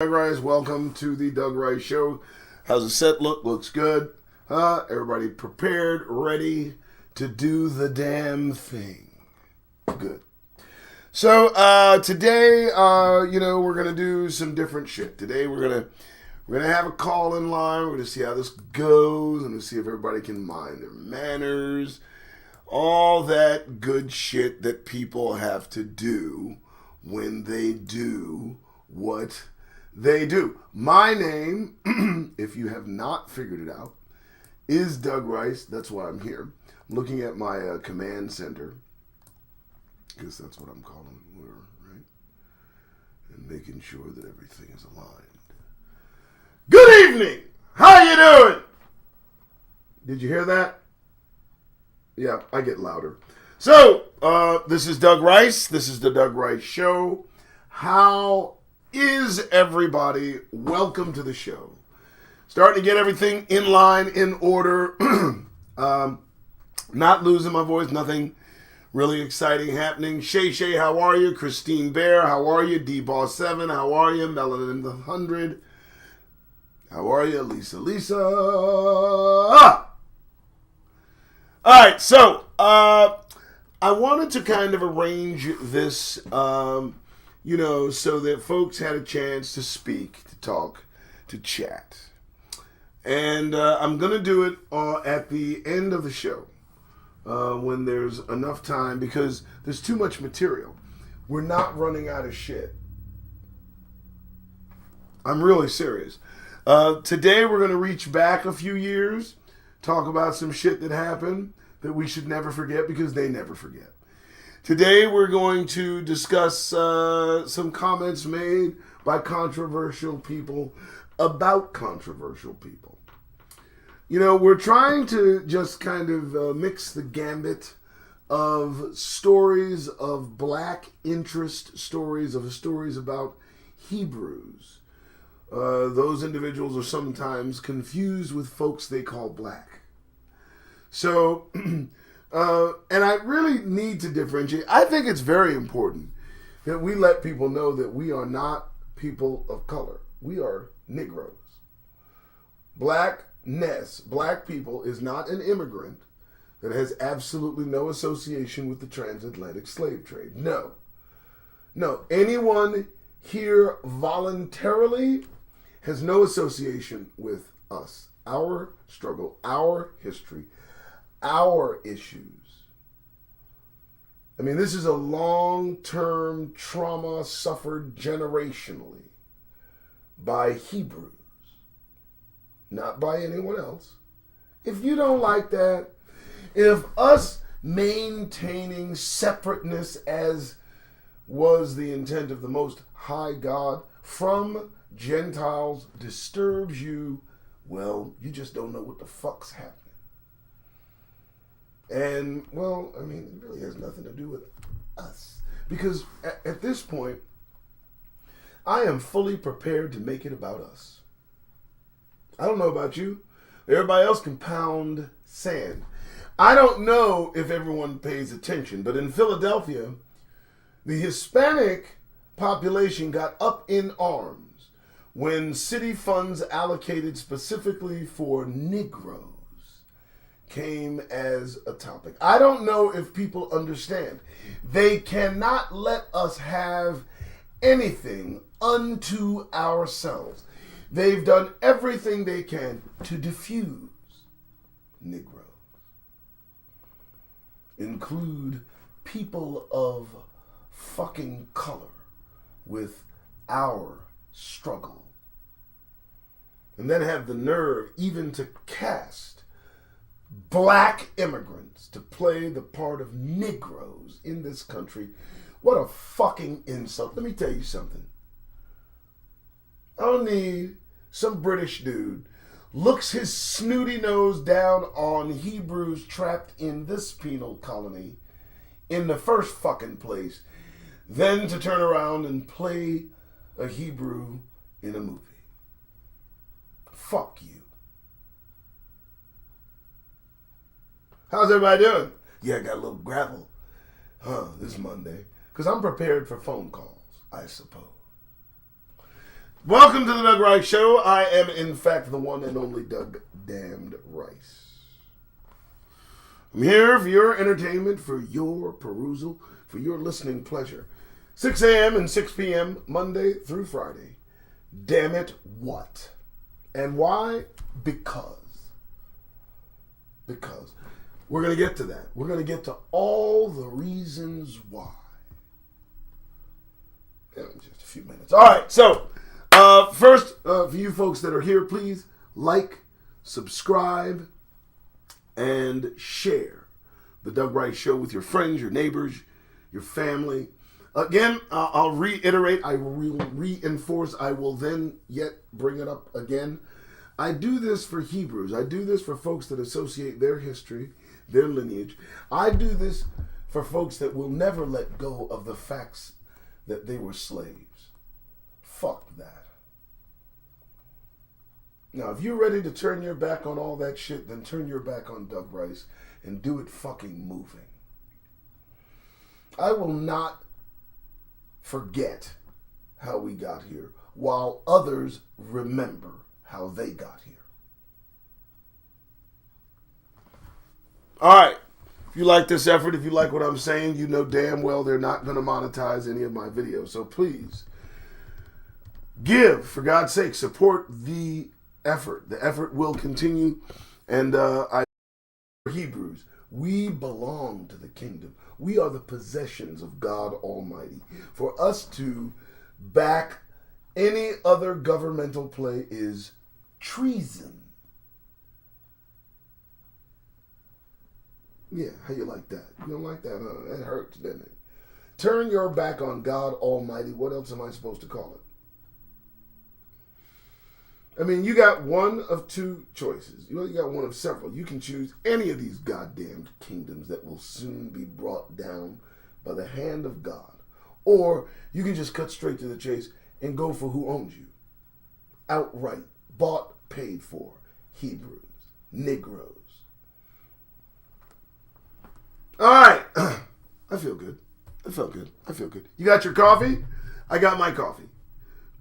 Doug Rice, welcome to the Doug Rice Show. How's the set look? Looks good. Everybody prepared, ready to do the damn thing. Good. So today, we're gonna do some different shit. Today we're gonna have a call in line. We're gonna see how this goes and to see if everybody can mind their manners. All that good shit that people have to do when they do what they do. My name, if you have not figured it out, is Doug Rice. That's why I'm here. I'm looking at my command center, because that's what I'm calling it, right? And making sure that everything is aligned. Good evening! How you doing? Did you hear that? Yeah, I get louder. So, this is Doug Rice. This is the Doug Rice Show. How is everybody? Welcome to the show. Starting to get everything in line, in order. Not losing my voice. Nothing really exciting happening. Shay, how are you? Christine Bear, how are you? D-Boss7, how are you? Melanin the 100. How are you? Lisa. All right, so I wanted to kind of arrange this, so that folks had a chance to speak, to talk, to chat. And I'm going to do it at the end of the show when there's enough time, because there's too much material. We're not running out of shit. I'm really serious. Today we're going to reach back a few years, talk about some shit that happened that we should never forget, because they never forget. Today we're going to discuss some comments made by controversial people about controversial people. You know, we're trying to just kind of mix the gambit of stories of black interest, stories about Hebrews. Those individuals are sometimes confused with folks they call black. So, and I really need to differentiate. I think it's very important that we let people know that we are not people of color. We are Negroes. Blackness, black people, is not an immigrant that has absolutely no association with the transatlantic slave trade. No. Anyone here voluntarily has no association with us, our struggle, our history, our issues. I mean, this is a long-term trauma suffered generationally by Hebrews, not by anyone else. If you don't like that, if us maintaining separateness, as was the intent of the Most High God, from Gentiles disturbs you, well, you just don't know what the fuck's happening. And, well, I mean, it really has nothing to do with us. Because at this point, I am fully prepared to make it about us. I don't know about you. Everybody else can pound sand. I don't know if everyone pays attention, but in Philadelphia, the Hispanic population got up in arms when city funds allocated specifically for Negroes came as a topic. I don't know if people understand. They cannot let us have anything unto ourselves. They've done everything they can to diffuse Negroes. Include people of fucking color with our struggle. And then have the nerve even to cast black immigrants to play the part of Negroes in this country. What a fucking insult. Let me tell you something. I don't need some British dude looks his snooty nose down on Hebrews trapped in this penal colony in the first fucking place, then to turn around and play a Hebrew in a movie. Fuck you. How's everybody doing? Yeah, I got a little gravel. This Monday. Because I'm prepared for phone calls, I suppose. Welcome to the Doug Rice Show. I am, in fact, the one and only Doug Damned Rice. I'm here for your entertainment, for your perusal, for your listening pleasure. 6 a.m. and 6 p.m., Monday through Friday. Damn it, what? And why? Because. We're going to get to that. We're going to get to all the reasons why. In just a few minutes. All right, so first, for you folks that are here, please like, subscribe, and share the Doug Rice Show with your friends, your neighbors, your family. Again, I'll reiterate, I will reinforce, I will then yet bring it up again. I do this for Hebrews. I do this for folks that associate their history, their lineage. I do this for folks that will never let go of the facts that they were slaves. Fuck that. Now, if you're ready to turn your back on all that shit, then turn your back on Doug Rice and do it fucking moving. I will not forget how we got here while others remember how they got here. All right. If you like this effort, if you like what I'm saying, you know damn well they're not going to monetize any of my videos. So please, give, for God's sake, support the effort. The effort will continue. And Hebrews, we belong to the kingdom. We are the possessions of God Almighty. For us to back any other governmental play is treason. Yeah, how you like that? You don't like that, huh? That hurts, didn't it? Turn your back on God Almighty. What else am I supposed to call it? I mean, you got one of two choices. You got one of several. You can choose any of these goddamn kingdoms that will soon be brought down by the hand of God. Or you can just cut straight to the chase and go for who owns you. Outright. Bought, paid for. Hebrews. Negroes. All right. I feel good. I feel good. You got your coffee? I got my coffee.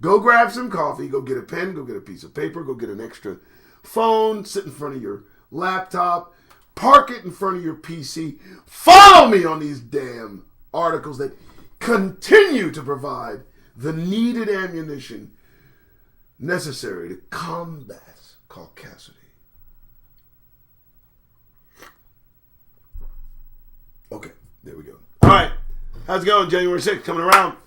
Go grab some coffee. Go get a pen. Go get a piece of paper. Go get an extra phone. Sit in front of your laptop. Park it in front of your PC. Follow me on these damn articles that continue to provide the needed ammunition necessary to combat caucasity. Okay, there we go. All right, how's it going? January 6th coming around.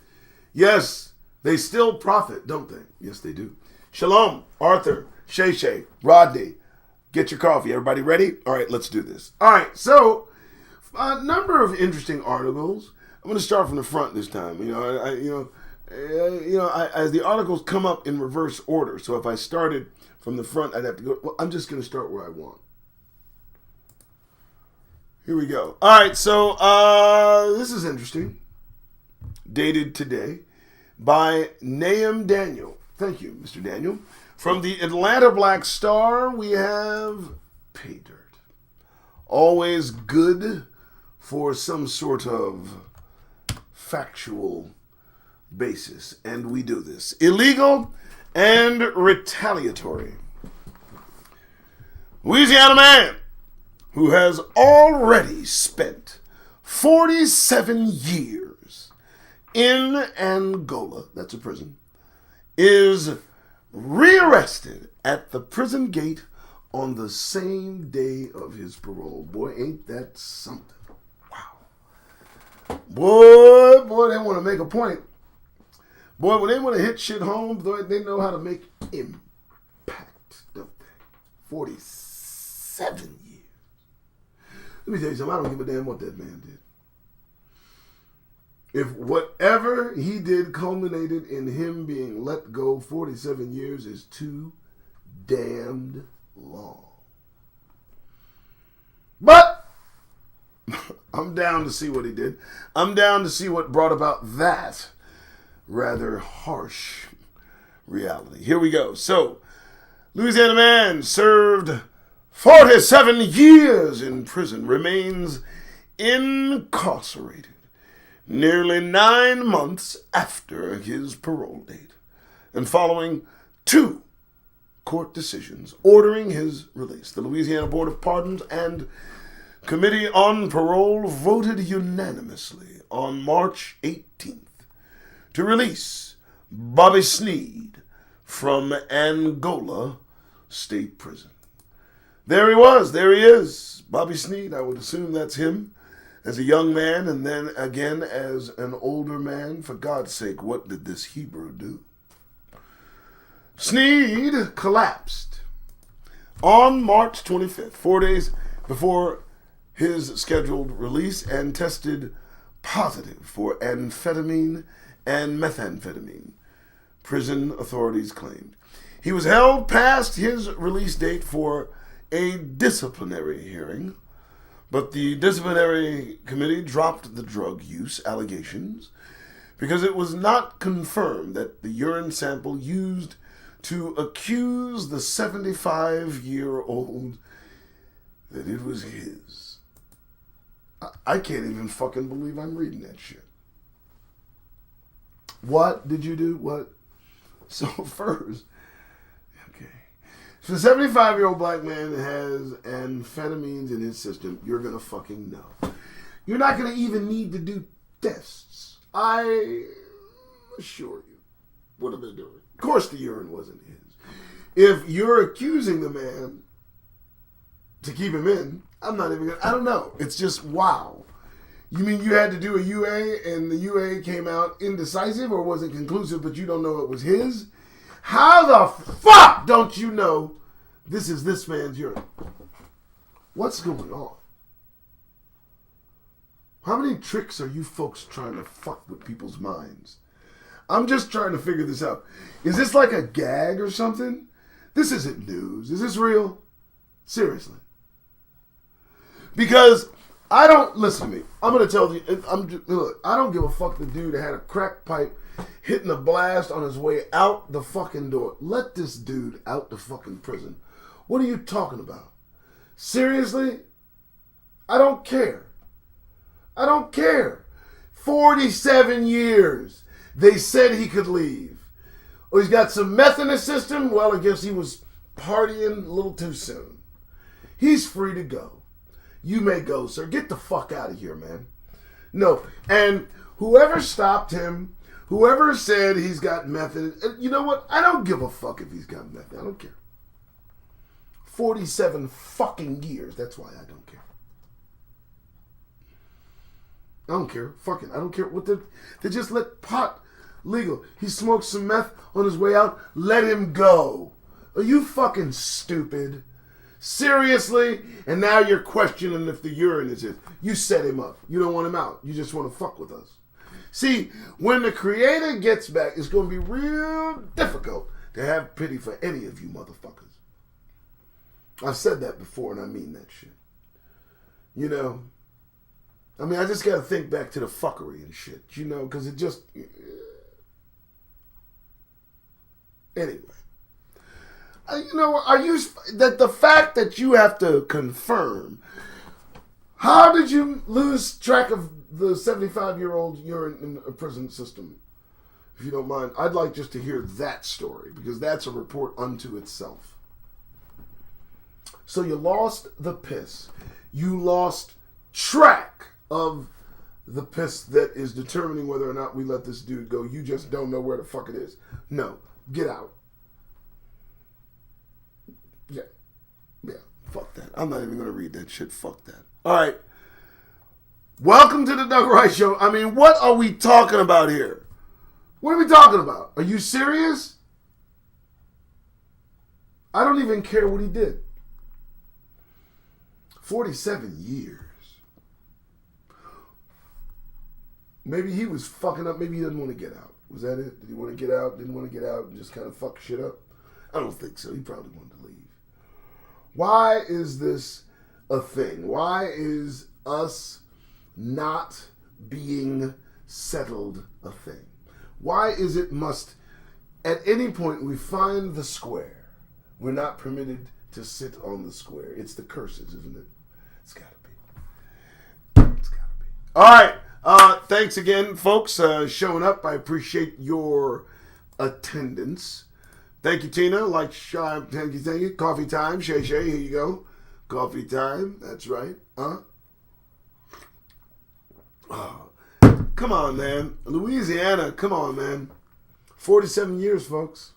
Yes, they still profit, don't they? Yes, they do. Shalom, Arthur, Shay Shay, Rodney. Get your coffee. Everybody ready? All right, let's do this. All right, so a number of interesting articles. I'm going to start from the front this time. As the articles come up in reverse order. So if I started from the front, I'd have to go. Well, I'm just going to start where I want. Here we go. All right, so this is interesting. Dated today by Nahum Daniel. Thank you, Mr. Daniel. From the Atlanta Black Star, we have pay dirt. Always good for some sort of factual basis. And we do this. Illegal and retaliatory. Louisiana man who has already spent 47 years in Angola, that's a prison, is rearrested at the prison gate on the same day of his parole. Boy, ain't that something. Wow. Boy, they want to make a point. Boy, when they want to hit shit home, they know how to make impact, don't they? 47 years. Let me tell you something. I don't give a damn what that man did. If whatever he did culminated in him being let go, 47 years is too damned long. But I'm down to see what he did. I'm down to see what brought about that rather harsh reality. Here we go. So, Louisiana man served 47 years in prison, remains incarcerated nearly 9 months after his parole date. and following 2 court decisions ordering his release, the Louisiana Board of Pardons and Committee on Parole voted unanimously on March 18th to release Bobby Sneed from Angola State Prison. There he was. There he is. Bobby Sneed, I would assume that's him as a young man and then again as an older man. For God's sake, what did this Hebrew do? Sneed collapsed on March 25th, 4 days before his scheduled release, and tested positive for amphetamine and methamphetamine, prison authorities claimed. He was held past his release date for a disciplinary hearing, but the disciplinary committee dropped the drug use allegations because it was not confirmed that the urine sample used to accuse the 75-year-old that it was his. I can't even fucking believe I'm reading that shit. What did you do? What? So first, okay. So the 75-year-old black man has amphetamines in his system. You're going to fucking know. You're not going to even need to do tests. I assure you. What are they doing? Of course the urine wasn't his. If you're accusing the man to keep him in, I'm not even going to, I don't know. It's just, wow. You mean you had to do a UA and the UA came out indecisive or was it conclusive, but you don't know it was his? How the fuck don't you know this is this man's urine? What's going on? How many tricks are you folks trying to fuck with people's minds? I'm just trying to figure this out. Is this like a gag or something? This isn't news. Is this real? Seriously. Because I don't, listen to me. I'm going to tell you, look, I don't give a fuck the dude that had a crack pipe hitting a blast on his way out the fucking door. Let this dude out the fucking prison. What are you talking about? Seriously? I don't care. I don't care. 47 years. They said he could leave. Oh, he's got some meth in his system? Well, I guess he was partying a little too soon. He's free to go. You may go, sir. Get the fuck out of here, man. No. And whoever stopped him, whoever said he's got meth in it, you know what? I don't give a fuck if he's got meth. I don't care. 47 fucking years. That's why I don't care. I don't care. Fuck it. I don't care what they just let pot legal. He smoked some meth on his way out. Let him go. Are you fucking stupid? Seriously? And now you're questioning if the urine is his. You set him up. You don't want him out. You just want to fuck with us. See, when the creator gets back, it's going to be real difficult to have pity for any of you motherfuckers. I've said that before and I mean that shit. You know? I mean, I just got to think back to the fuckery and shit, you know, because it just... Anyway. You know, are you... That the fact that you have to confirm... How did you lose track of the 75-year-old urine in a prison system? If you don't mind, I'd like just to hear that story, because that's a report unto itself. So you lost the piss. You lost track of the piss that is determining whether or not we let this dude go. You just don't know where the fuck it is. No. Get out. Yeah. Yeah. Fuck that. I'm not even going to read that shit. Fuck that. All right. Welcome to the Doug Rice Show. I mean, what are we talking about here? What are we talking about? Are you serious? I don't even care what he did. 47 years. Maybe he was fucking up. Maybe he didn't want to get out. Was that it? Did he want to get out? Didn't want to get out and just kind of fuck shit up? I don't think so. He probably wanted to leave. Why is this a thing? Why is us not being settled a thing? Why is it must, at any point we find the square, we're not permitted to sit on the square? It's the curses, isn't it? It's gotta be. It's gotta be. All right. Thanks again, folks, showing up. I appreciate your attendance. Thank you, Tina. Thank you. Coffee time. Shay, here you go. Coffee time. That's right. Oh, come on, man. Louisiana. Come on, man. 47 years, folks.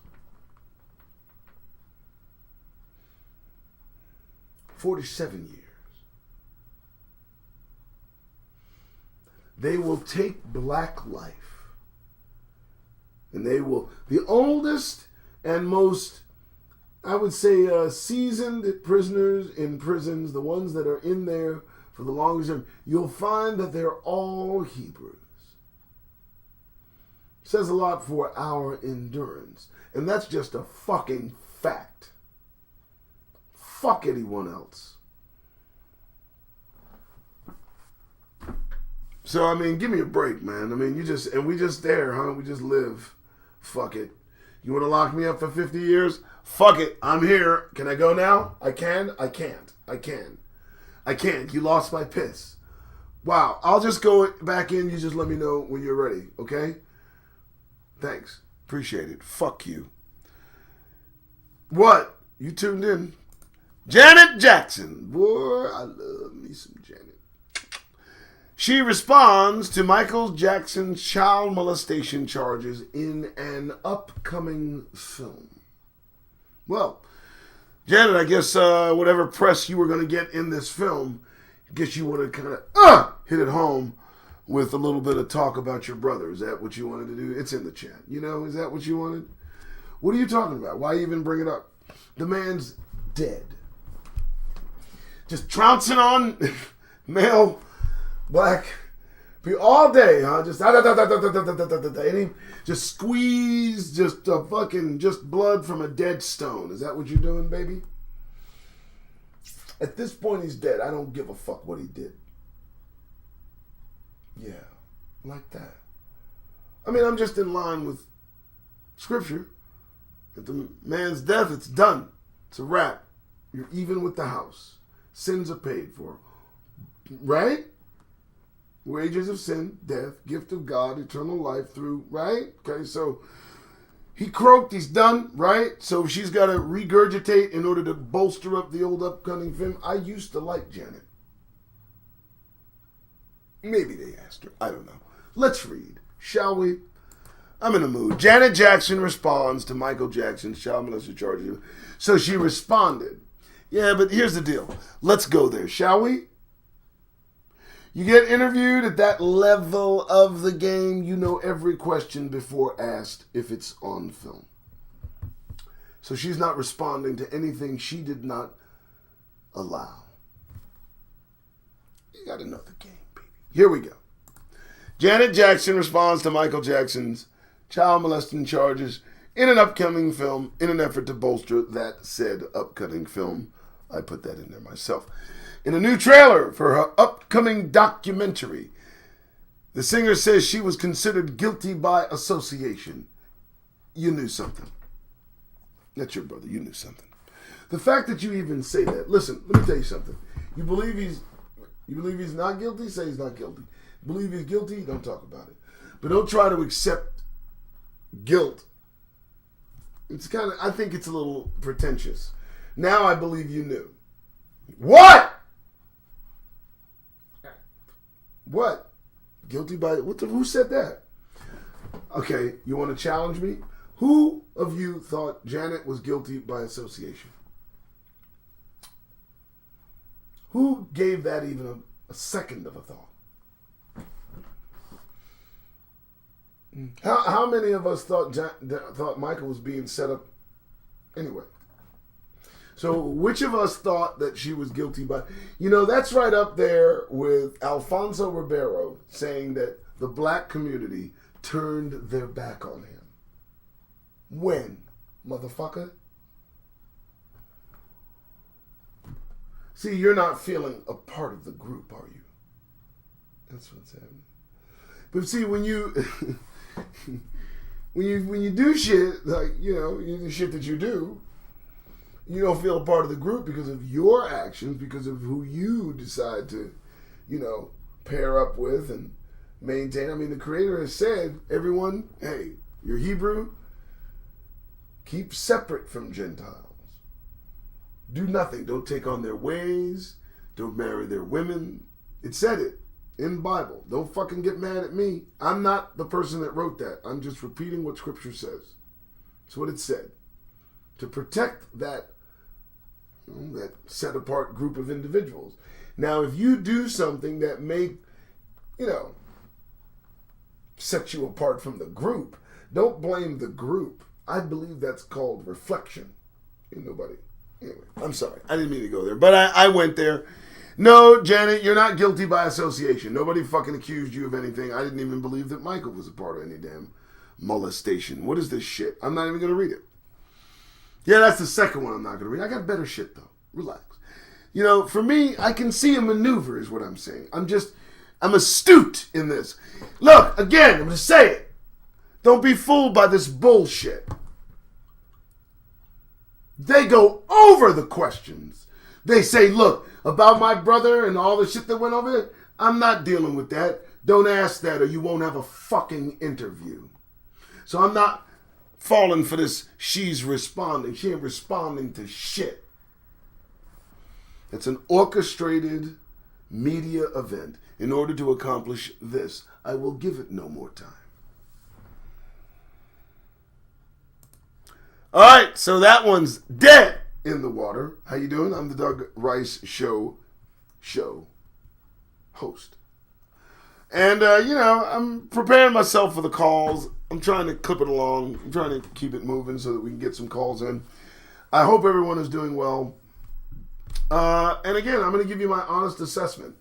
47 years. They will take black life, and they will, the oldest and most, I would say, seasoned prisoners in prisons, the ones that are in there for the longest time, you'll find that they're all Hebrews. Says a lot for our endurance, and that's just a fucking fact. Fuck anyone else. So, I mean, give me a break, man. I mean, we just there, huh? We just live. Fuck it. You want to lock me up for 50 years? Fuck it. I'm here. Can I go now? I can? I can't. I can. I can't. You lost my piss. Wow. I'll just go back in. You just let me know when you're ready, okay? Thanks. Appreciate it. Fuck you. What? You tuned in? Janet Jackson. Boy, I love me some Janet. She responds to Michael Jackson's child molestation charges in an upcoming film. Well, Janet, I guess whatever press you were going to get in this film, I guess you wanted to kind of hit it home with a little bit of talk about your brother. Is that what you wanted to do? It's in the chat. You know, is that what you wanted? What are you talking about? Why even bring it up? The man's dead. Just trouncing on male black people all day, huh? Just squeeze, just blood from a dead stone. Is that what you're doing, baby? At this point, he's dead. I don't give a fuck what he did. Yeah, like that. I mean, I'm just in line with Scripture. At the man's death, it's done. It's a wrap. You're even with the house. Sins are paid for. Right? Wages of sin, death, gift of God, eternal life through, right? Okay, so he croaked, he's done, right? So she's got to regurgitate in order to bolster up the old upcoming film. I used to like Janet. Maybe they asked her. I don't know. Let's read, shall we? I'm in a mood. Janet Jackson responds to Michael Jackson's child molestation charges. So she responded. Yeah, but here's the deal. Let's go there, shall we? You get interviewed at that level of the game, you know every question before asked if it's on film. So she's not responding to anything she did not allow. You got to know the game, baby. Here we go. Janet Jackson responds to Michael Jackson's child molesting charges in an upcoming film in an effort to bolster that said upcoming film. I put that in there myself. In a new trailer for her upcoming documentary, the singer says she was considered guilty by association. You knew something. That's your brother. You knew something. The fact that you even say that. Listen, let me tell you something. You believe he's not guilty? Say he's not guilty. Believe he's guilty? Don't talk about it. But don't try to accept guilt. It's kind of, I think it's a little pretentious. Now I believe you knew. What? What? Guilty by what? Who said that? Okay, you want to challenge me? Who of you thought Janet was guilty by association? Who gave that even a second of a thought? How many of us thought Michael was being set up anyway? So which of us thought that she was guilty by... You know, that's right up there with Alfonso Ribeiro saying that the black community turned their back on him. When, motherfucker? See, you're not feeling a part of the group, are you? That's what's happening. But see, when you... when you do shit, like, you know, the shit that you do... You don't feel a part of the group because of your actions, because of who you decide to, you know, pair up with and maintain. I mean, the Creator has said, everyone, hey, you're Hebrew, Keep separate from Gentiles. Do nothing. Don't take on their ways. Don't marry their women. It said it in the Bible. Don't fucking get mad at me. I'm not the person that wrote that. I'm just repeating what Scripture says. It's what it said. To protect that set apart group of individuals. Now, if you do something that may, set you apart from the group, don't blame the group. I believe that's called reflection. Ain't nobody. Anyway, I'm sorry. I didn't mean to go there, but I went there. No, Janet, you're not guilty by association. Nobody fucking accused you of anything. I didn't even believe that Michael was a part of any damn molestation. What is this shit? I'm not even going to read it. Yeah, that's the second one I'm not going to read. I got better shit, though. Relax. For me, I can see a maneuver is what I'm saying. I'm astute in this. Look, again, I'm going to say it. Don't be fooled by this bullshit. They go over the questions. They say, look, about my brother and all the shit that went over it, I'm not dealing with that. Don't ask that or you won't have a fucking interview. So I'm not falling for this, she's responding. She ain't responding to shit. It's an orchestrated media event. In order to accomplish this, I will give it no more time. All right, so that one's dead in the water. How you doing? I'm the Doug Rice Show host. And, I'm preparing myself for the calls. I'm trying to clip it along. I'm trying to keep it moving so that we can get some calls in. I hope everyone is doing well. And again, I'm going to give you my honest assessment.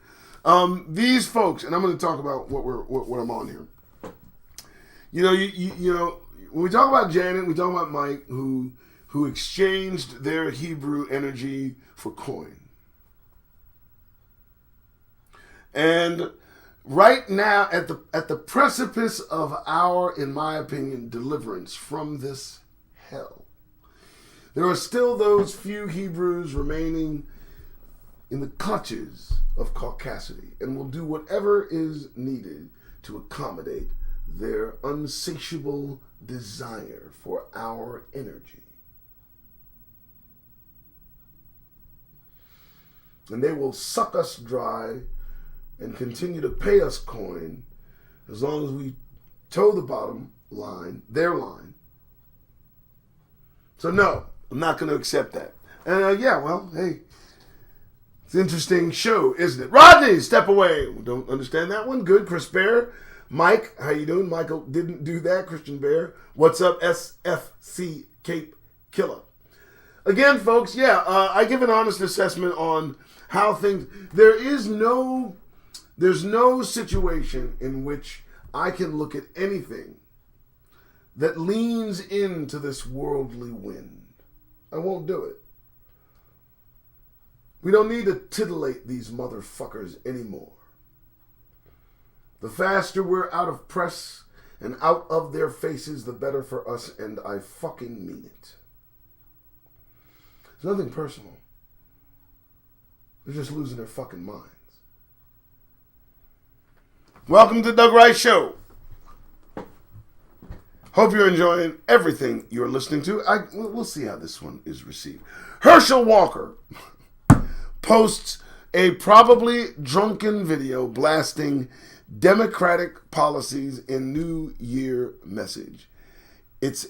These folks, and I'm going to talk about what I'm on here. When we talk about Janet, we talk about Mike, who exchanged their Hebrew energy for coin. And right now, at the precipice of our, in my opinion, deliverance from this hell, there are still those few Hebrews remaining in the clutches of caucasity and will do whatever is needed to accommodate their unsatiable desire for our energy. And they will suck us dry and continue to pay us coin as long as we toe the bottom line, their line. So no, I'm not going to accept that. And hey, it's an interesting show, isn't it? Rodney, step away. Don't understand that one. Good. Chris Bear. Mike, how you doing? Michael didn't do that. Christian Bear. What's up? SFC Cape Killer. Again, folks, I give an honest assessment on how things... There's no situation in which I can look at anything that leans into this worldly wind. I won't do it. We don't need to titillate these motherfuckers anymore. The faster we're out of press and out of their faces, the better for us, and I fucking mean it. It's nothing personal. They're just losing their fucking minds. Welcome to Doug Rice Show. Hope you're enjoying everything you're listening to. We'll see how this one is received. Herschel Walker posts a probably drunken video blasting Democratic policies in New Year message. It's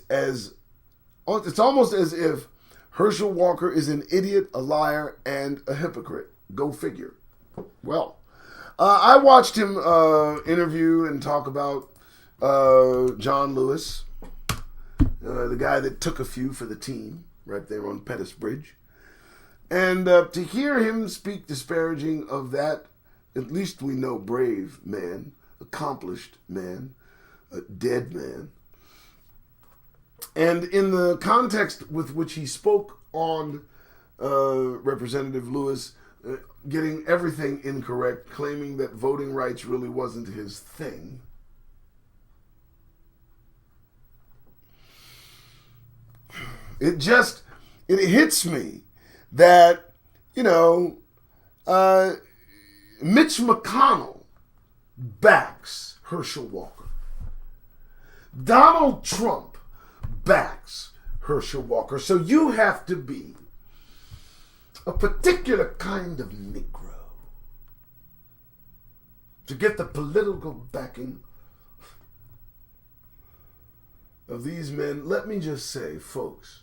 almost as if Herschel Walker is an idiot, a liar, and a hypocrite. Go figure. Well, I watched him interview and talk about John Lewis, the guy that took a few for the team right there on Pettus Bridge. And to hear him speak disparaging of that, at least we know, brave man, accomplished man, a dead man. And in the context with which he spoke on Representative Lewis, getting everything incorrect, claiming that voting rights really wasn't his thing. It hits me that, Mitch McConnell backs Herschel Walker. Donald Trump backs Herschel Walker. So you have to be a particular kind of Negro to get the political backing of these men. Let me just say, folks,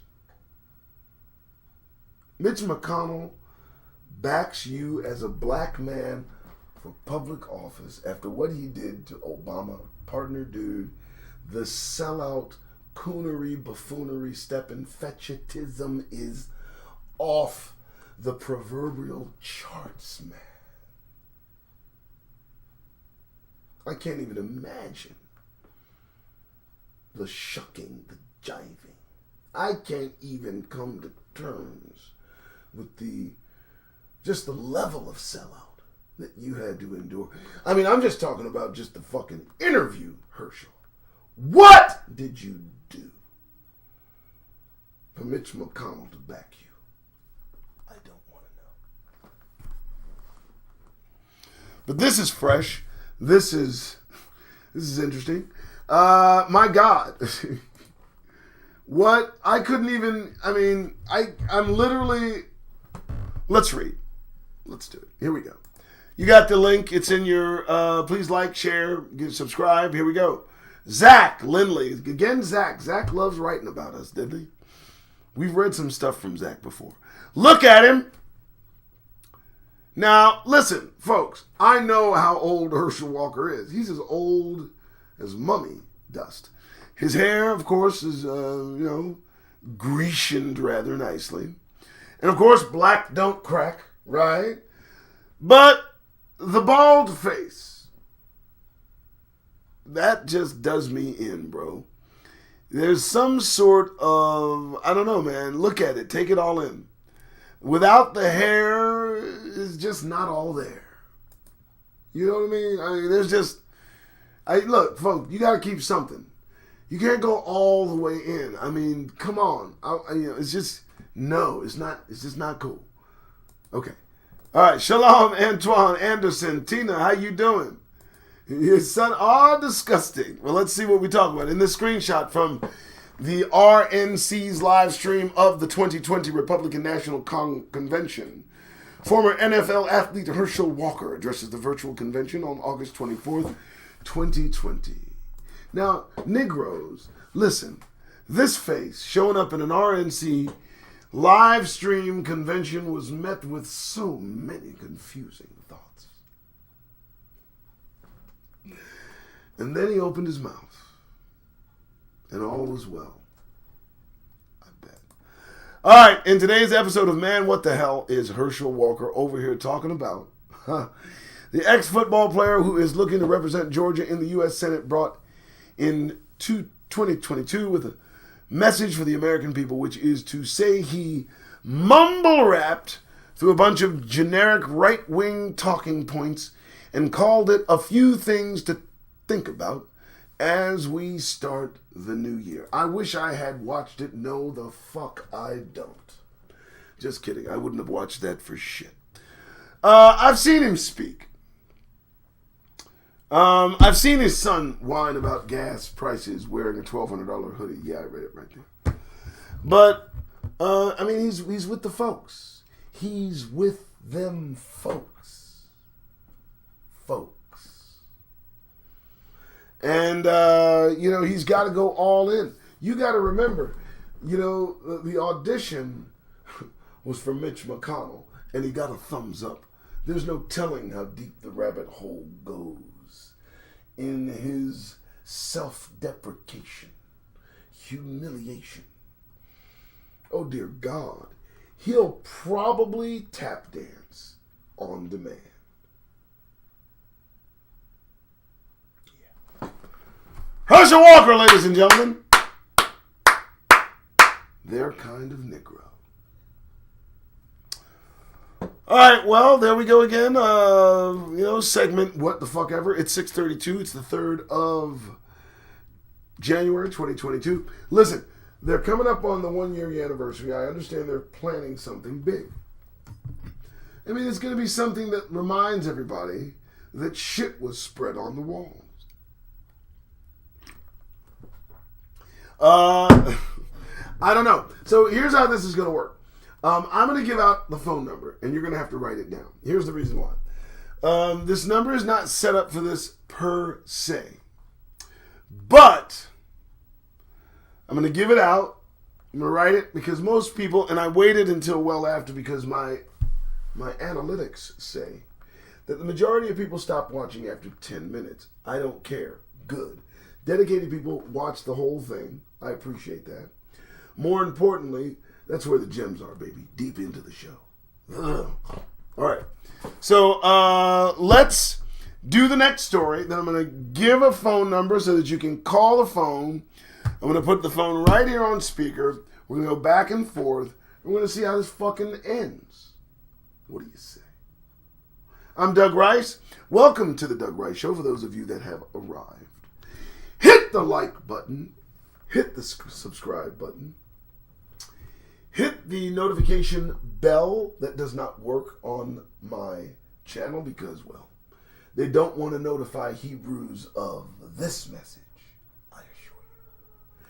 Mitch McConnell backs you as a black man for public office after what he did to Obama. Partner dude, the sellout, coonery, buffoonery, stepping fetishism is off the proverbial charts, man. I can't even imagine the shucking, the jiving. I can't even come to terms with the level of sellout that you had to endure. I mean, I'm just talking about just the fucking interview, Herschel. What did you do for Mitch McConnell to back you? I don't want to know. But this is fresh. This is interesting. My God. What? I couldn't even, I mean, I'm literally, let's read. Let's do it. Here we go. You got the link. It's in your, please like, share, subscribe. Here we go. Zach Lindley. Again, Zach. Zach loves writing about us, didn't he? We've read some stuff from Zach before. Look at him. Now, listen, folks. I know how old Herschel Walker is. He's as old as mummy dust. His hair, of course, is, Grecianed rather nicely. And, of course, black don't crack, right? But the bald face, that just does me in, bro. There's some sort of, I don't know, man. Look at it. Take it all in. Without the hair, it's just not all there. You know what I mean? I mean, there's just, look, folks, you got to keep something. You can't go all the way in. I mean, come on. It's just, no, it's just not cool. Okay. All right. Shalom, Antoine Anderson. Tina, how you doing? His son, disgusting. Well, let's see what we talk about. In this screenshot from the RNC's live stream of the 2020 Republican National Convention, former NFL athlete Herschel Walker addresses the virtual convention on August 24th, 2020. Now, Negroes, listen, this face showing up in an RNC live stream convention was met with so many confusing thoughts. And then he opened his mouth, and all was well. I bet. All right, in today's episode of Man, What the Hell is Herschel Walker over here talking about? The ex-football player who is looking to represent Georgia in the U.S. Senate brought in 2022 with a message for the American people, which is to say he mumble-rapped through a bunch of generic right-wing talking points and called it a few things to think about as we start the new year. I wish I had watched it. No, the fuck I don't. Just kidding. I wouldn't have watched that for shit. I've seen him speak. I've seen his son whine about gas prices wearing a $1,200 hoodie. Yeah, I read it right there. But, I mean, he's with the folks. He's with them folks. And, he's got to go all in. You got to remember, the audition was for Mitch McConnell, and he got a thumbs up. There's no telling how deep the rabbit hole goes in his self-deprecation, humiliation. Oh, dear God. He'll probably tap dance on demand. Yeah. Herschel Walker, ladies and gentlemen. They're kind of Negro. All right, well, there we go again. Segment what the fuck ever. It's 6:32. It's the 3rd of January, 2022. Listen, they're coming up on the 1-year anniversary. I understand they're planning something big. I mean, it's going to be something that reminds everybody that shit was spread on the walls. I don't know. So here's how this is going to work. I'm going to give out the phone number, and you're going to have to write it down. Here's the reason why. This number is not set up for this per se. But I'm going to give it out. I'm going to write it because most people, and I waited until well after because my analytics say that the majority of people stop watching after 10 minutes. I don't care. Good. Dedicated people watch the whole thing. I appreciate that. More importantly, that's where the gems are, baby. Deep into the show. Ugh. All right. So let's do the next story. Then I'm going to give a phone number so that you can call the phone. I'm going to put the phone right here on speaker. We're going to go back and forth. We're going to see how this fucking ends. What do you say? I'm Doug Rice. Welcome to the Doug Rice Show for those of you that have arrived. Hit the like button. Hit the subscribe button. Hit the notification bell that does not work on my channel because, well, they don't want to notify Hebrews of this message, I assure you.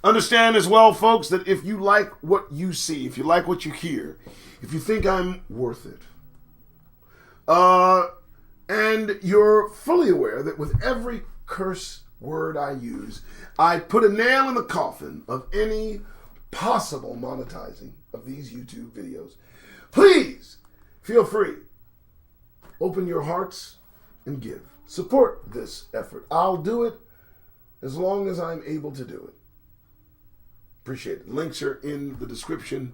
Understand as well, folks, that if you like what you see, if you like what you hear, if you think I'm worth it, and you're fully aware that with every curse word I use, I put a nail in the coffin of any possible monetizing of these YouTube videos, please feel free. Open your hearts and give. Support this effort. I'll do it as long as I'm able to do it. Appreciate it. Links are in the description.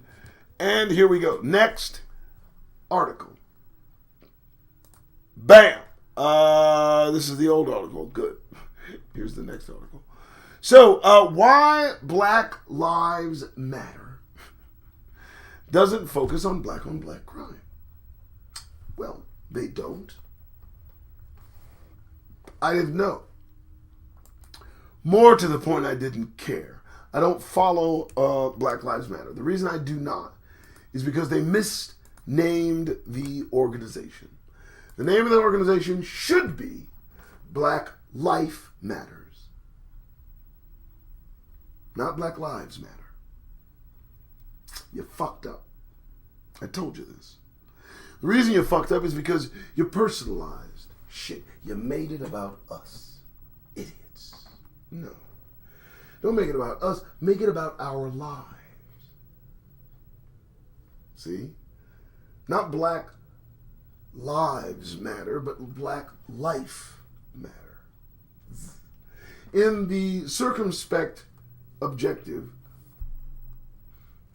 And here we go. Next article. Bam! This is the old article. Good. Here's the next article. So, why Black Lives Matter doesn't focus on black crime? Well, they don't. I didn't know. More to the point, I didn't care. I don't follow Black Lives Matter. The reason I do not is because they misnamed the organization. The name of the organization should be Black Life Matters. Not Black Lives Matter. You fucked up. I told you this. The reason you fucked up is because you personalized shit. You made it about us. Idiots. No. Don't make it about us. Make it about our lives. See? Not Black Lives Matter, but Black Life Matter. In the circumspect objective,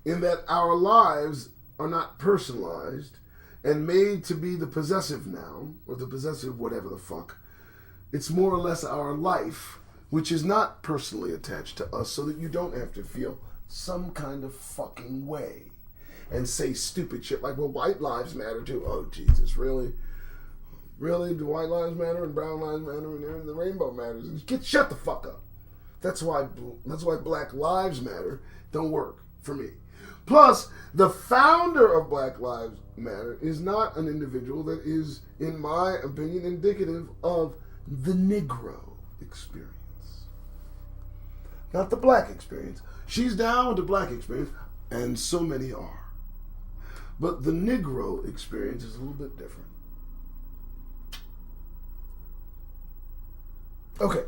in that our lives are not personalized and made to be the possessive noun or the possessive whatever the fuck. It's more or less our life, which is not personally attached to us, so that you don't have to feel some kind of fucking way and say stupid shit like, well, white lives matter too. Oh, Jesus, really? Really? Do white lives matter and brown lives matter and the rainbow matters? Shut the fuck up. That's why Black Lives Matter don't work for me. Plus, the founder of Black Lives Matter is not an individual that is, in my opinion, indicative of the Negro experience. Not the black experience. She's down with the black experience, and so many are. But the Negro experience is a little bit different. Okay.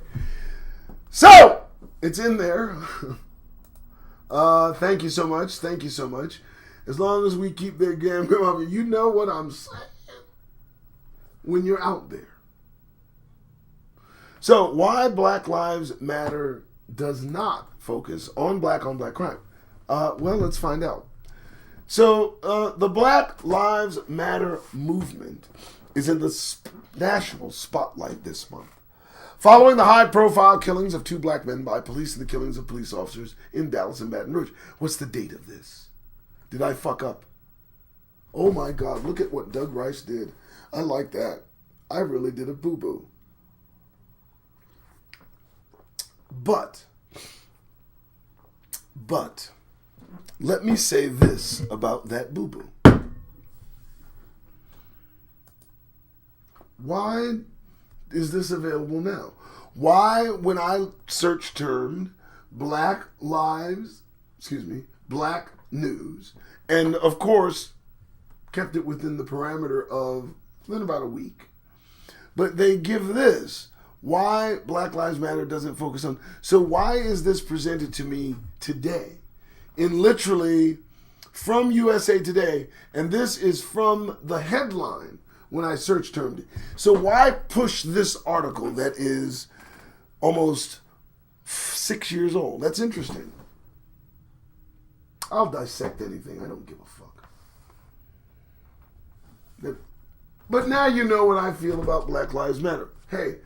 So, it's in there. Thank you so much. Thank you so much. As long as we keep their game going, you know what I'm saying when you're out there. So, why Black Lives Matter does not focus on black crime? Well, let's find out. So, the Black Lives Matter movement is in the national spotlight this month, following the high-profile killings of 2 black men by police and the killings of police officers in Dallas and Baton Rouge. What's the date of this? Did I fuck up? Oh my God, look at what Doug Rice did. I like that. I really did a boo-boo. But, let me say this about that boo-boo. Why is this available now? Why, when I search termed Black Lives black news. And of course, kept it within the parameter of about a week. But they give this. Why Black Lives Matter doesn't focus on. So why is this presented to me today? In literally from USA Today. And this is from the headline when I search termed it. So why push this article that is almost 6 years old? That's interesting. I'll dissect anything. I don't give a fuck. But now you know what I feel about Black Lives Matter. Hey,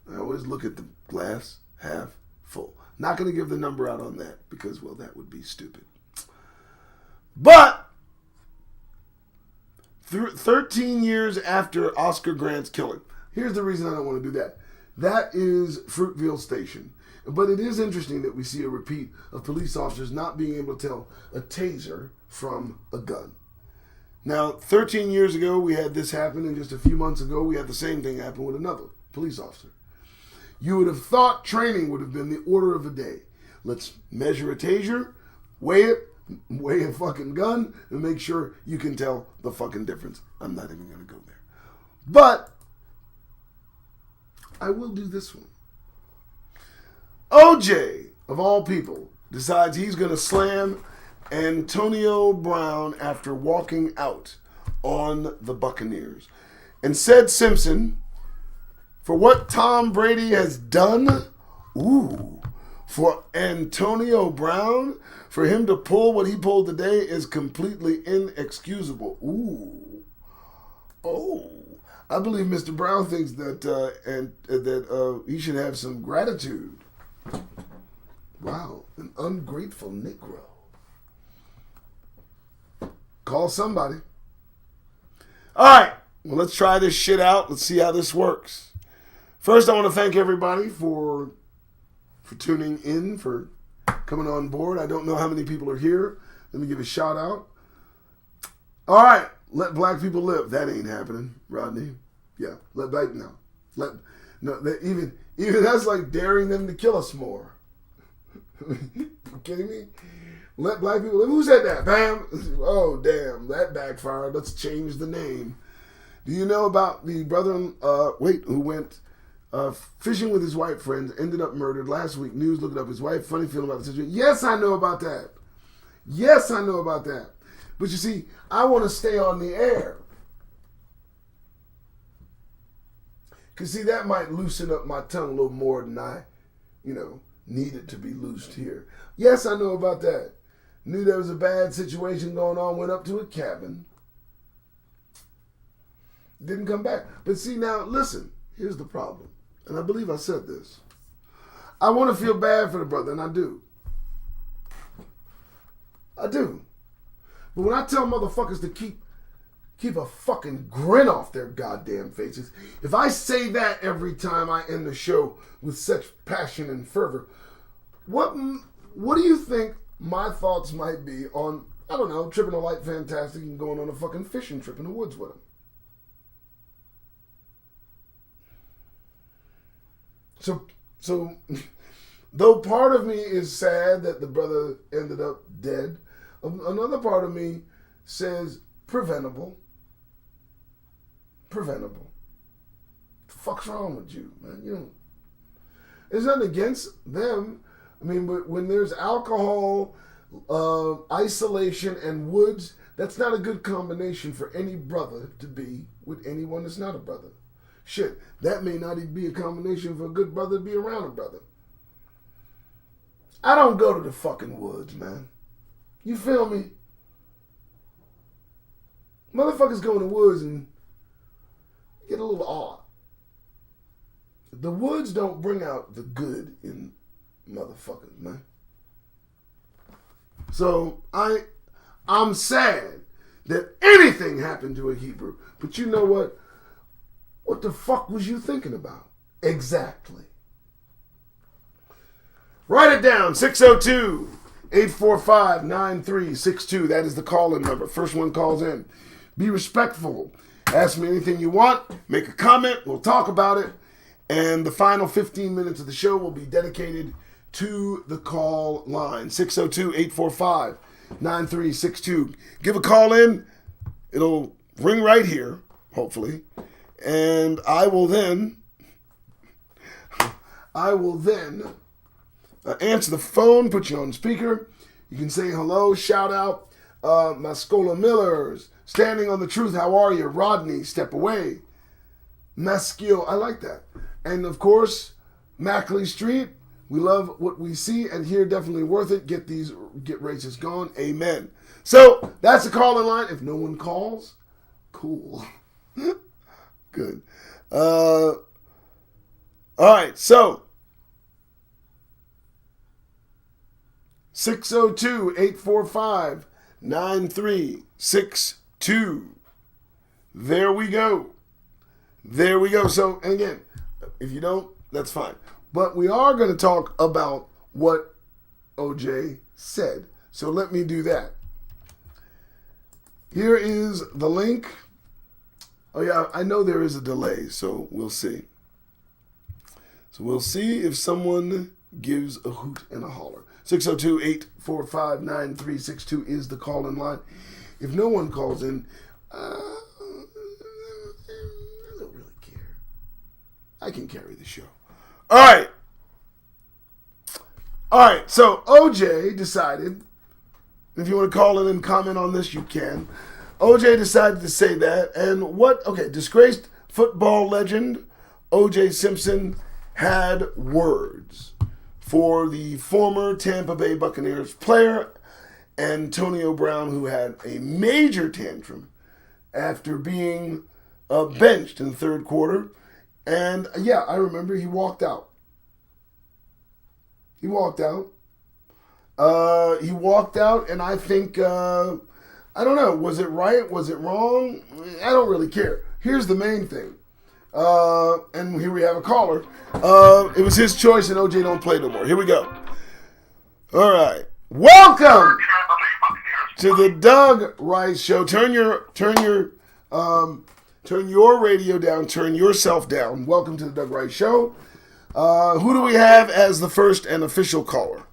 I always look at the glass half full. Not going to give the number out on that because, well, that would be stupid. But 13 years after Oscar Grant's killing, here's the reason I don't want to do that. That is Fruitvale Station. But it is interesting that we see a repeat of police officers not being able to tell a taser from a gun. Now, 13 years ago, we had this happen, and just a few months ago, we had the same thing happen with another police officer. You would have thought training would have been the order of the day. Let's measure a taser, weigh a fucking gun, and make sure you can tell the fucking difference. I'm not even going to go there. But I will do this one. OJ, of all people, decides he's going to slam Antonio Brown after walking out on the Buccaneers. And said Simpson, for what Tom Brady has done, for Antonio Brown, for him to pull what he pulled today is completely inexcusable. I believe Mr. Brown thinks that he should have some gratitude. Wow, an ungrateful Negro. Call somebody. All right, well, let's try this shit out. Let's see how this works. First, I want to thank everybody for tuning in, for coming on board. I don't know how many people are here. Let me give a shout out. All right, let black people live. That ain't happening, Rodney. Yeah, let black even that's like daring them to kill us more. You kidding me? Let black people live. Who said that? Bam! Oh, damn, that backfired. Let's change the name. Do you know about the brother who went fishing with his white friends, ended up murdered last week? News looked up his wife. Funny feeling about the situation. Yes, I know about that. But you see, I want to stay on the air. Because, see, that might loosen up my tongue a little more than I, needed to be loosed here. Yes, I know about that. Knew there was a bad situation going on, went up to a cabin. Didn't come back. But see, now, listen, here's the problem. And I believe I said this. I want to feel bad for the brother, and I do. I do. But when I tell motherfuckers to keep a fucking grin off their goddamn faces, if I say that every time I end the show with such passion and fervor, what do you think my thoughts might be on, I don't know, tripping a light fantastic and going on a fucking fishing trip in the woods with him? So, though part of me is sad that the brother ended up dead, another part of me says preventable. What the fuck's wrong with you, man? There's nothing against them. I mean, but when there's alcohol, isolation, and woods, that's not a good combination for any brother to be with anyone that's not a brother. Shit, that may not even be a combination for a good brother to be around a brother. I don't go to the fucking woods, man. You feel me? Motherfuckers go in the woods and get a little odd. The woods don't bring out the good in motherfuckers, man. So I'm sad that anything happened to a Hebrew. But you know what? What the fuck was you thinking about? Exactly. Write it down. 602-845-9362. That is the call-in number. First one calls in. Be respectful. Ask me anything you want. Make a comment. We'll talk about it. And the final 15 minutes of the show will be dedicated to the call line. 602-845-9362. Give a call in. It'll ring right here, hopefully. And I will then answer the phone, put you on speaker. You can say hello, shout out. Mascola Millers, Standing on the Truth, how are you? Rodney, Step Away. Masquille, I like that. And of course, Mackley Street, we love what we see and hear, definitely worth it. Get races going. Amen. So that's the call in line. If no one calls, cool. Good. All right, so 602-845-9362. There we go. So, and again, if you don't, that's fine. But we are going to talk about what OJ said. So let me do that. Here is the link. Oh, yeah, I know there is a delay, so we'll see. So we'll see if someone gives a hoot and a holler. 602-845-9362 is the call-in line. If no one calls in, I don't really care. I can carry the show. All right, so OJ decided, if you want to call in and comment on this, you can. OJ decided to say that, and disgraced football legend OJ Simpson had words for the former Tampa Bay Buccaneers player, Antonio Brown, who had a major tantrum after being benched in the third quarter. And yeah, I remember he walked out. And I think, I don't know, was it right? Was it wrong? I don't really care. Here's the main thing. And here we have a caller. It was his choice, and OJ don't play no more. Here we go. All right. Welcome to the Doug Rice Show. Turn your radio down. Turn yourself down. Welcome to the Doug Rice Show. Who do we have as the first and official caller?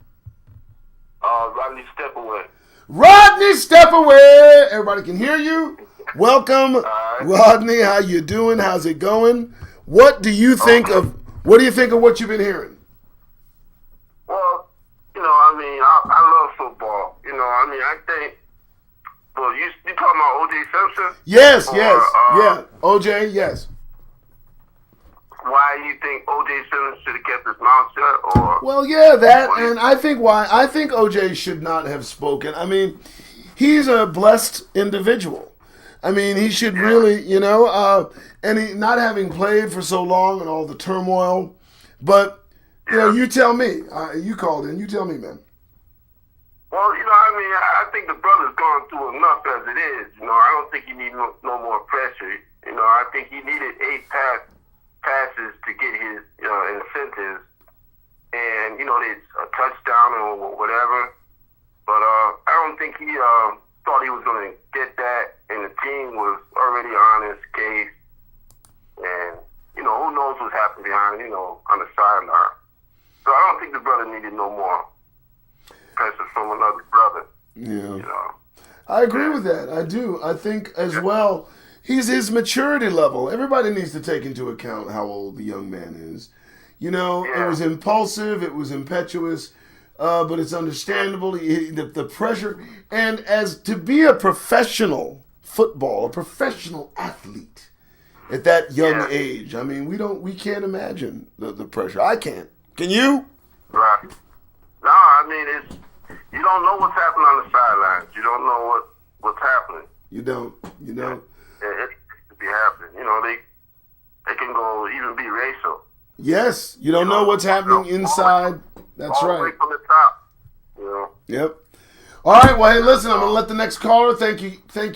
Rodney Stepaway. Rodney Stepaway. Everybody can hear you. Welcome, Rodney. How you doing? How's it going? What do you think of what you've been hearing? Well, I love football. I think. Well, you talking about O.J. Simpson? Yes. OJ, yes. Why you think O.J. Simpson should have kept his mouth shut? Or well, yeah, that, and I think OJ should not have spoken. I mean, he's a blessed individual. I mean, he should really, and he not having played for so long and all the turmoil. But, you tell me. You called in. You tell me, man. Well, I think the brother's gone through enough as it is. I don't think he needs no more pressure. I think he needed 8 passes to get his, incentives. And, it's a touchdown or whatever. But I don't think he thought he was going to get that. And the team was already on his case. And, who knows what's happening behind, on the sideline. So I don't think the brother needed no more pressure from another brother. Yeah. I agree with that. I do. I think as well, he's his maturity level. Everybody needs to take into account how old the young man is. It was impulsive, it was impetuous, but it's understandable. The pressure, and as to be a professional a professional athlete at that young age. I mean, we can't imagine the pressure. I can't. Can you? Right. No, it's you don't know what's happening on the sidelines. You don't know what's happening. You don't. It could be happening. They can go even be racial. Yes, you don't know what's happening inside. That's all right. All the way from the top. Yep. All right. Well, hey, listen. I'm gonna let the next caller. Thank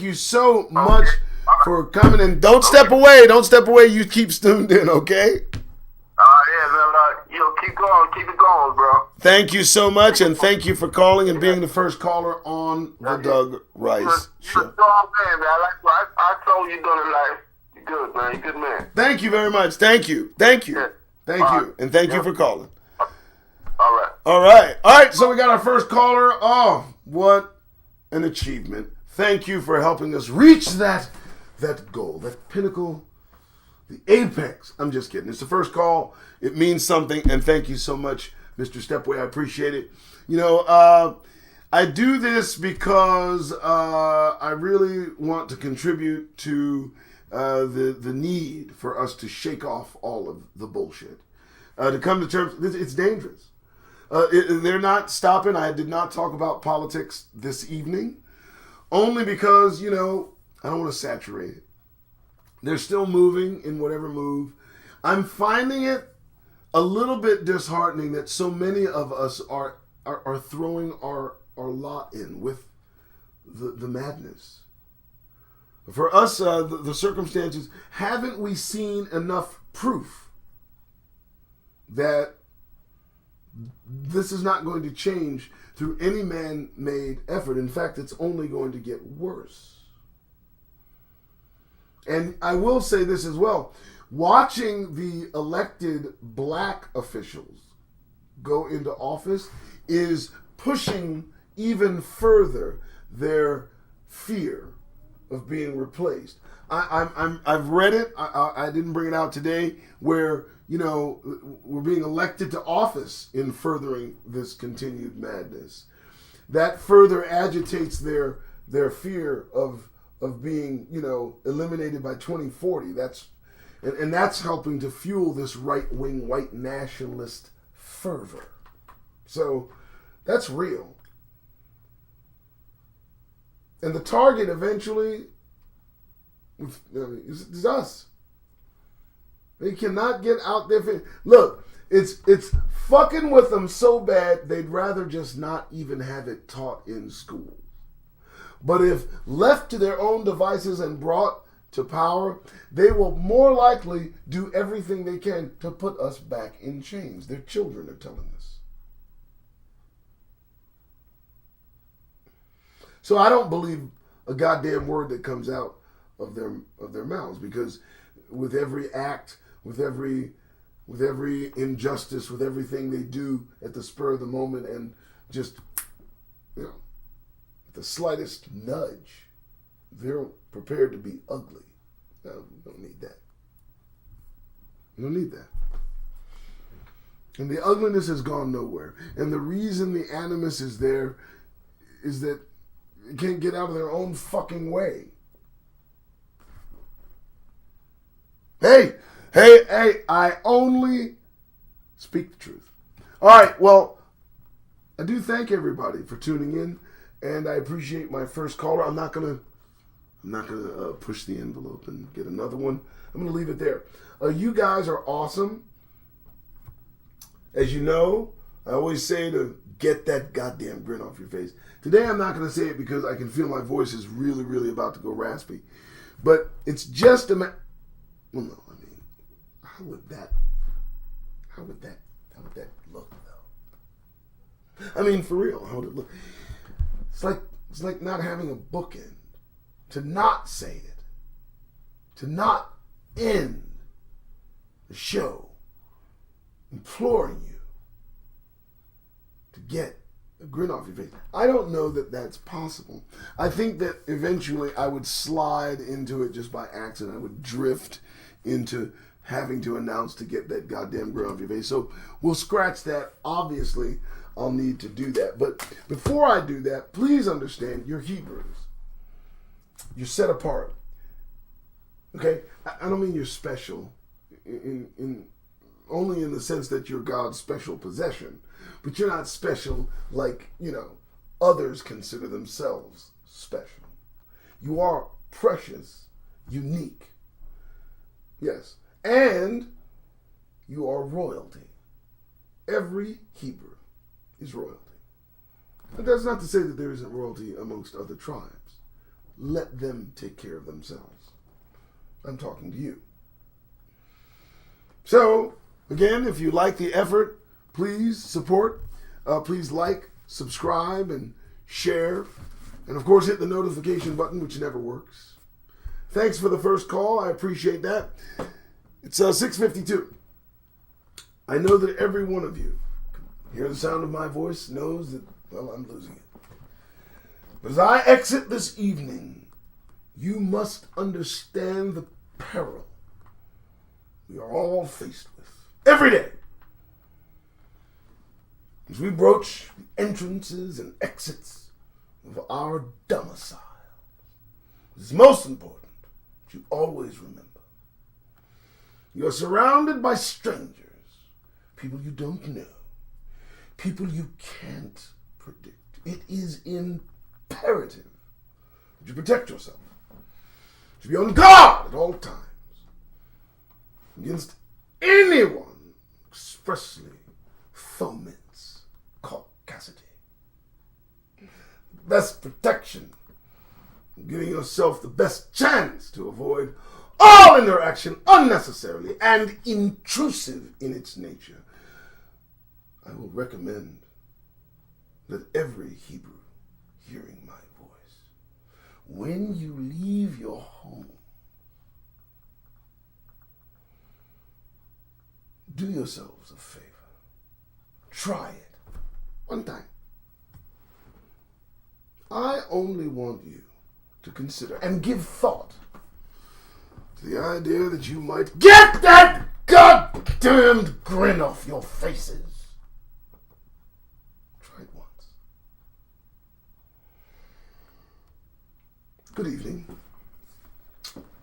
you so much for coming in. Don't step away. You keep tuned in. Okay. Keep it going, bro. Thank you so much, and thank you for calling and being the first caller on the Doug Rice Show. You're a strong man, man. I told you doing it like you're good, man. You're a good man. Thank you very much. Thank you. Yeah. And thank you for calling. All right. All right. All right. So we got our first caller. Oh, what an achievement. Thank you for helping us reach that goal, that pinnacle, the apex. I'm just kidding. It's the first call. It means something. And thank you so much, Mr. Stepway. I appreciate it. You know, I do this because I really want to contribute to the need for us to shake off all of the bullshit. To come to terms, it's dangerous. They're not stopping. I did not talk about politics this evening, only because, you know, I don't want to saturate it. They're still moving in whatever move. I'm finding it a little bit disheartening that so many of us are throwing our lot in with the madness. For us, the circumstances, haven't we seen enough proof that this is not going to change through any man-made effort? In fact, it's only going to get worse. And I will say this as well. Watching the elected black officials go into office is pushing even further their fear of being replaced. I've read it. I didn't bring it out today, where, you know, we're being elected to office in furthering this continued madness. That further agitates their fear of being, you know, eliminated by 2040. And that's helping to fuel this right-wing white nationalist fervor. So that's real. And the target eventually is us. They cannot get out there. Look, it's fucking with them so bad they'd rather just not even have it taught in school. But if left to their own devices and brought to power, they will more likely do everything they can to put us back in chains. Their children are telling us. So I don't believe a goddamn word that comes out of their mouths, because with every act, with every injustice, with everything they do at the spur of the moment, and just, you know, the slightest nudge, they're prepared to be ugly. No, we don't need that. We don't need that. And the ugliness has gone nowhere. And the reason the animus is there is that it can't get out of their own fucking way. Hey, I only speak the truth. All right, well, I do thank everybody for tuning in, and I appreciate my first caller. I'm not gonna push the envelope and get another one. I'm gonna leave it there. You guys are awesome. As you know, I always say to get that goddamn grin off your face. Today I'm not gonna say it because I can feel my voice is really, really about to go raspy. But it's just well, no, I mean, how would that look though? I mean, for real, how would it look? It's like not having a bookend. To not say it. To not end the show imploring you to get a grin off your face. I don't know that that's possible. I think that eventually I would slide into it just by accident. I would drift into having to announce to get that goddamn grin off your face. So we'll scratch that. Obviously, I'll need to do that. But before I do that, please understand, you're Hebrews. You're set apart. Okay? I don't mean you're special in only in the sense that you're God's special possession. But you're not special like, you know, others consider themselves special. You are precious, unique. Yes. And you are royalty. Every Hebrew is royalty. And that's not to say that there isn't royalty amongst other tribes. Let them take care of themselves. I'm talking to you. So, again, if you like the effort, please support. Please like, subscribe, and share. And, of course, hit the notification button, which never works. Thanks for the first call. I appreciate that. It's 6:52. I know that every one of you hear the sound of my voice knows that, well, I'm losing it. But as I exit this evening, you must understand the peril we are all faced with every day. As we broach the entrances and exits of our domicile, it's most important that you always remember you are surrounded by strangers, people you don't know, people you can't predict. It is imperative that you protect yourself, to be on guard at all times against anyone expressly foments caucasity. Best protection, giving yourself the best chance to avoid all interaction unnecessarily and intrusive in its nature. I will recommend that every Hebrew hearing my voice, when you leave your home, do yourselves a favor. Try it one time. I only want you to consider and give thought to the idea that you might get that goddamned grin off your faces. Try it once. Good evening.